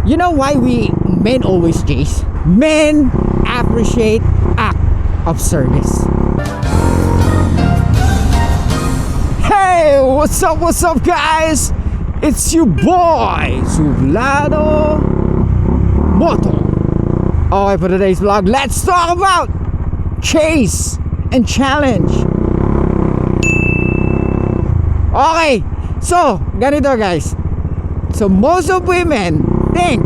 You know why we men always chase? Men appreciate act of service. Hey, what's up guys? It's your boy Sublado Moto. Okay, for today's vlog, let's talk about chase and challenge. Okay, so ganito guys. So most of women think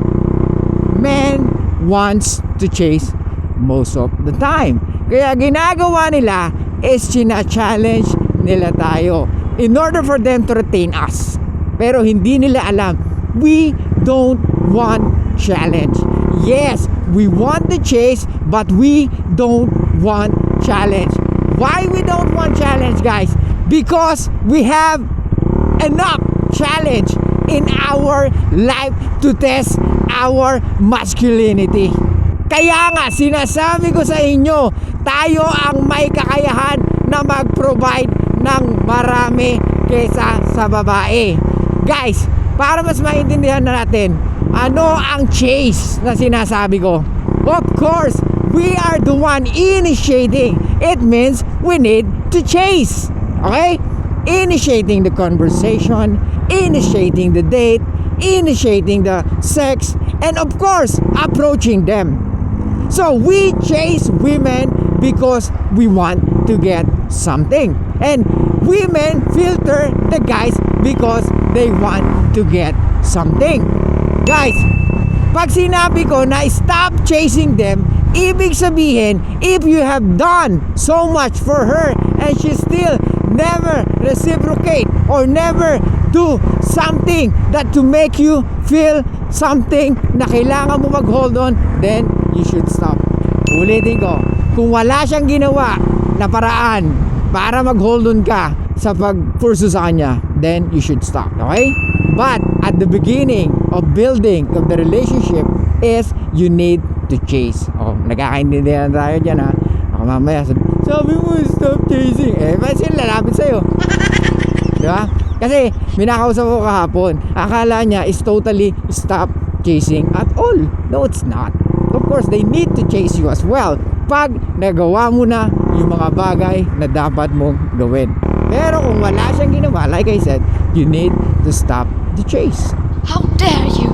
men wants to chase most of the time. Kaya ginagawa nila is china-challenge nila tayo in order for them to retain us. Pero hindi nila alam, we don't want challenge. Yes, we want the chase, but we don't want challenge. Why we don't want challenge, guys? Because we have enough challenge in our life to test our masculinity. Kaya nga sinasabi ko sa inyo, tayo ang may kakayahan na mag-provide ng marami kaysa sa babae. Guys, para mas maintindihan na natin ano ang chase na sinasabi ko. Of course, we are the one initiating. It means we need to chase. Okay? Initiating the conversation, initiating the date, initiating the sex, and of course, approaching them. So we chase women because we want to get something. And women filter the guys because they want to get something. Guys, pag sinabi ko na stop chasing them, ibig sabihin, if you have done so much for her and she still never reciprocate or never do something that to make you feel something na kailangan mo mag-hold on, then you should stop. Ulitin ko, kung wala siyang ginawa na paraan para mag-hold on ka sa pag-pursue sa kanya, then you should stop, okay? But at the beginning of building of the relationship is you need to chase. Oh, nagkakaintindihan tayo dyan ha. Ako mamaya sabi mo stop chasing. Ba't sila lalapit sa'yo? Diba? Kasi minakausap ko kahapon, akala niya is totally stop chasing at all. No, it's not. Of course, they need to chase you as well pag nagawa mo na yung mga bagay na dapat mong gawin. Pero kung wala siyang ginawa, like I said, you need to stop the chase. How dare you?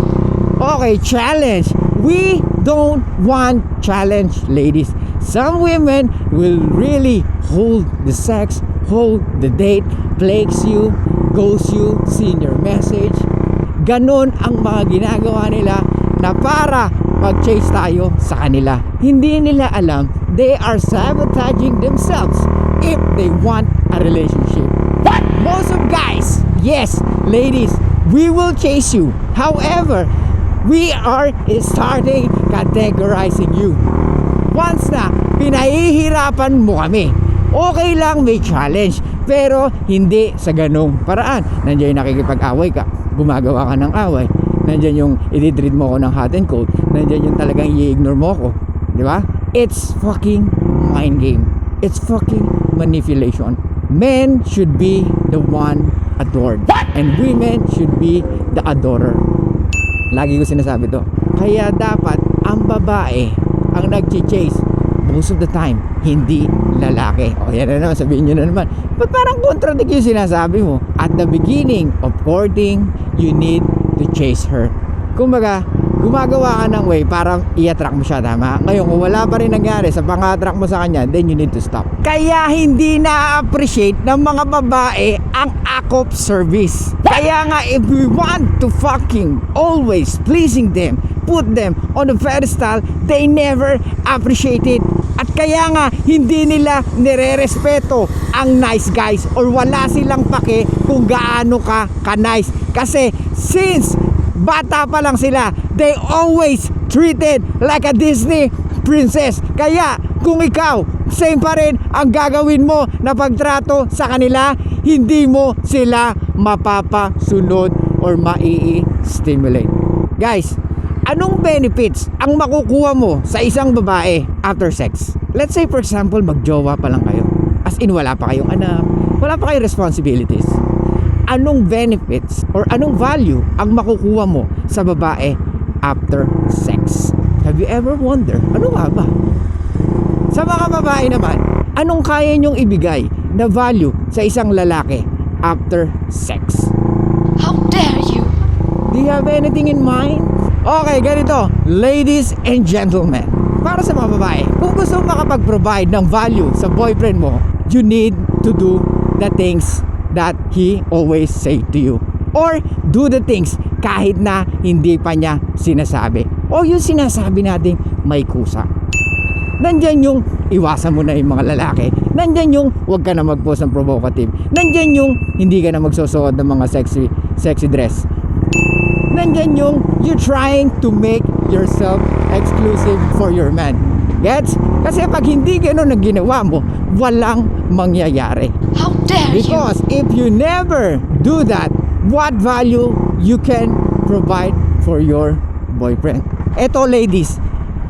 Okay, challenge. We don't want challenge, ladies. Some women will really hold the sex, hold the date, plagues you, ghost you, send your message. Ganon ang mga ginagawa nila na para mag-chase tayo sa kanila. Hindi nila alam, they are sabotaging themselves if they want a relationship. What? Most of guys, yes, ladies, we will chase you. However, we are starting categorizing you. Once na pinahihirapan mo kami, okay lang may challenge, pero hindi sa ganong paraan. Nandiyan yung nakikipag-away ka, gumagawa ka ng away. Nandiyan yung i-treat mo ko ng hot and cold. Nandiyan yung talagang i-ignore mo ko. Di ba? It's fucking mind game. It's fucking manipulation. Men should be the one adored. And women should be the adorer. Lagi ko sinasabi to. Kaya dapat ang babae ang nag-chase most of the time, hindi lalaki. O yan na naman, sabihin nyo na naman, ba't parang contradict yung sinasabi mo? At the beginning of courting, you need to chase her. Kumbaga, gumagawa ka ng way para i-attract mo siya, tama? Ngayon, kung wala pa rin nangyari sa pang-attract mo sa kanya, then you need to stop. Kaya hindi na-appreciate ng mga babae ang act of service. Kaya nga, if we want to fucking always pleasing them, put them on the pedestal, they never appreciate it. At kaya nga, hindi nila nire-respeto ang nice guys or wala silang pake kung gaano ka ka-nice. Kasi since bata pa lang sila, they always treated like a Disney princess. Kaya kung ikaw, same pa rin ang gagawin mo na pagtrato sa kanila, hindi mo sila mapapasunod or mai-stimulate. Guys, anong benefits ang makukuha mo sa isang babae after sex? Let's say for example, magjowa pa lang kayo. As in, wala pa kayong anak, wala pa kayong responsibilities. Anong benefits or anong value ang makukuha mo sa babae after sex. Have you ever wondered, ano nga ba? Sa mga babae naman, anong kaya nyong ibigay na value sa isang lalaki after sex? How dare you? Do you have anything in mind? Okay, ganito. Ladies and gentlemen, para sa mga babae, kung gusto mo makapag-provide ng value sa boyfriend mo, you need to do the things that he always say to you. Or do the things kahit na hindi pa niya sinasabi. O yung sinasabi nating may kusa. Nandyan yung iwasan mo na yung mga lalaki. Nandyan yung huwag ka na mag-post ng provocative. Nandyan yung hindi ka na magsusuot ng mga sexy dress. Nandyan yung you're trying to make yourself exclusive for your man. Gets? Kasi pag hindi gano'n ang ginawa mo, walang mangyayari. How dare you? Because if you never do that, what value you can provide for your boyfriend? Eto ladies,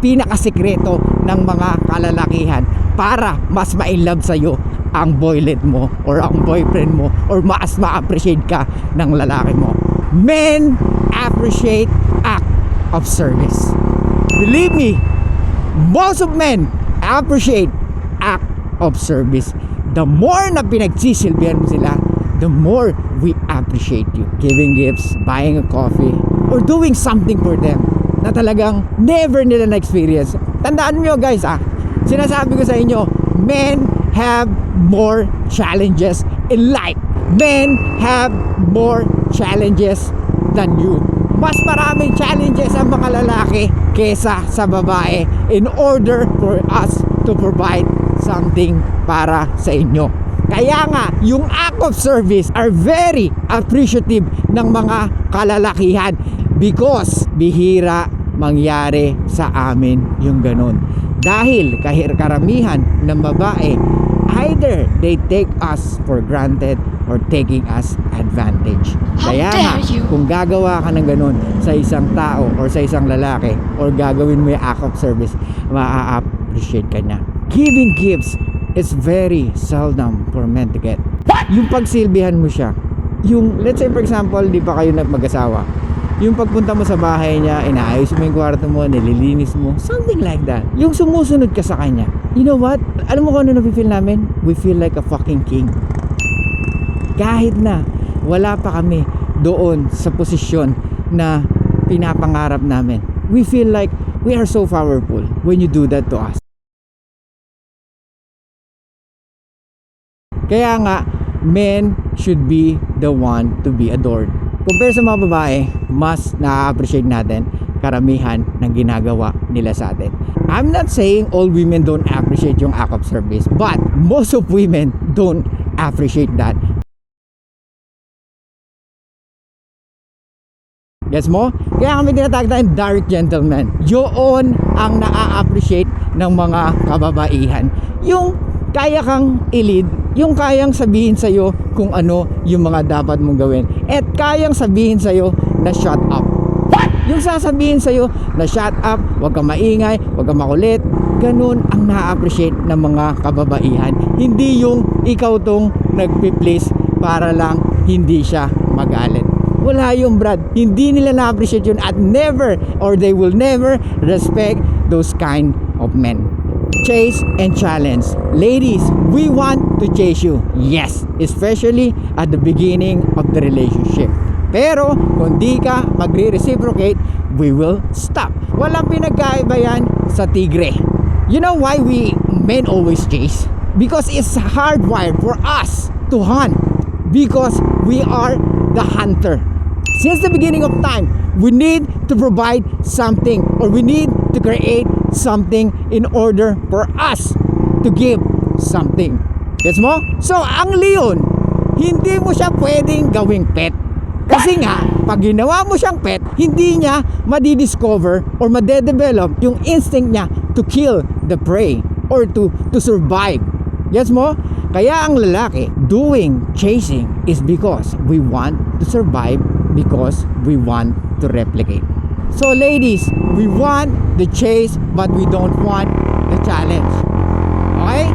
pinakasikreto ng mga kalalakihan para mas ma-inlove sa'yo ang boylet mo or ang boyfriend mo or mas ma-appreciate ka ng lalaki mo. Men appreciate act of service. Believe me, most of men appreciate act of service. The more na pinagsisilbihan mo sila, the more we appreciate you. Giving gifts, buying a coffee, or doing something for them na talagang never nila na-experience. Tandaan nyo guys sinasabi ko sa inyo, men have more challenges in life. Men have more challenges than you. Mas maraming challenges ang mga lalaki kesa sa babae in order for us to provide something para sa inyo. Kaya nga, yung act of service are very appreciative ng mga kalalakihan because bihira mangyari sa amin yung ganun. Dahil karamihan ng babae, either they take us for granted or taking us advantage. How Kaya dare nga, you? kung gagawa ka ng ganun sa isang tao or sa isang lalaki or gagawin mo yung act of service, ma-appreciate ka niya. Giving gifts is very seldom for men to get. Yung pagsilbihan mo siya, yung let's say for example, di pa kayo mag-asawa, yung pagpunta mo sa bahay niya, inaayos mo yung kwarto mo, nililinis mo, something like that. Yung sumusunod ka sa kanya. You know what? Alam mo kung ano na-feel namin? We feel like a fucking king. Kahit na wala pa kami doon sa posisyon na pinapangarap namin. We feel like we are so powerful when you do that to us. Kaya nga, men should be the one to be adored. Compare sa mga babae, mas na-appreciate natin karamihan ng ginagawa nila sa atin. I'm not saying all women don't appreciate yung act of service, but most of women don't appreciate that. Gets mo? Kaya kami tinatawag tayong dark gentleman. Yun ang na-appreciate ng mga kababaihan. Yung kaya kang i-lead, yung kayang sabihin sa'yo kung ano yung mga dapat mong gawin, at kayang sabihin sa'yo na shut up. Yung sasabihin sa'yo na shut up, huwag kang maingay, huwag kang makulit. Ganun ang na-appreciate ng mga kababaihan. Hindi yung ikaw tong nagpi-please para lang hindi siya magalit. Wala yung Brad. Hindi nila na-appreciate yun at never or they will never respect those kind of men. Chase and challenge. Ladies, we want to chase you. Yes, especially at the beginning of the relationship. Pero kung di ka magre-reciprocate, we will stop. Walang pinagkaiba yan sa tigre. You know why we men always chase? Because it's hardwired for us to hunt. Because we are the hunter. Since the beginning of time, we need to provide something or we need to create something in order for us to give something. Gets mo? So, ang leon, hindi mo siya pwedeng gawing pet. Kasi nga, pag ginawa mo siyang pet, hindi niya madidiscover or madedevelop yung instinct niya to kill the prey or to survive. Gets mo? Kaya ang lalaki doing chasing is because we want to survive, because we want to replicate. So ladies, we want the chase but we don't want the challenge. Okay?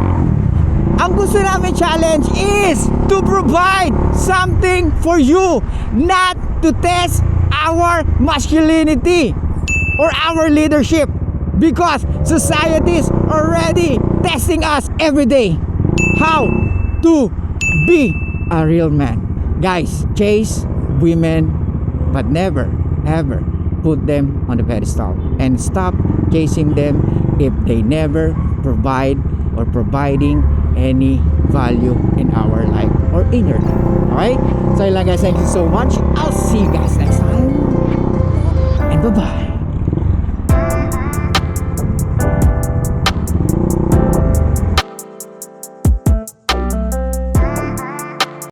Ang gusto namin challenge is to provide something for you, not to test our masculinity. or our leadership, because societies already testing us every day how to be a real man. Guys, chase women, but never ever put them on the pedestal, and stop chasing them if they never provide or providing any value in our life or in your life. Alright? So yun lang guys, thank you so much. I'll see you guys next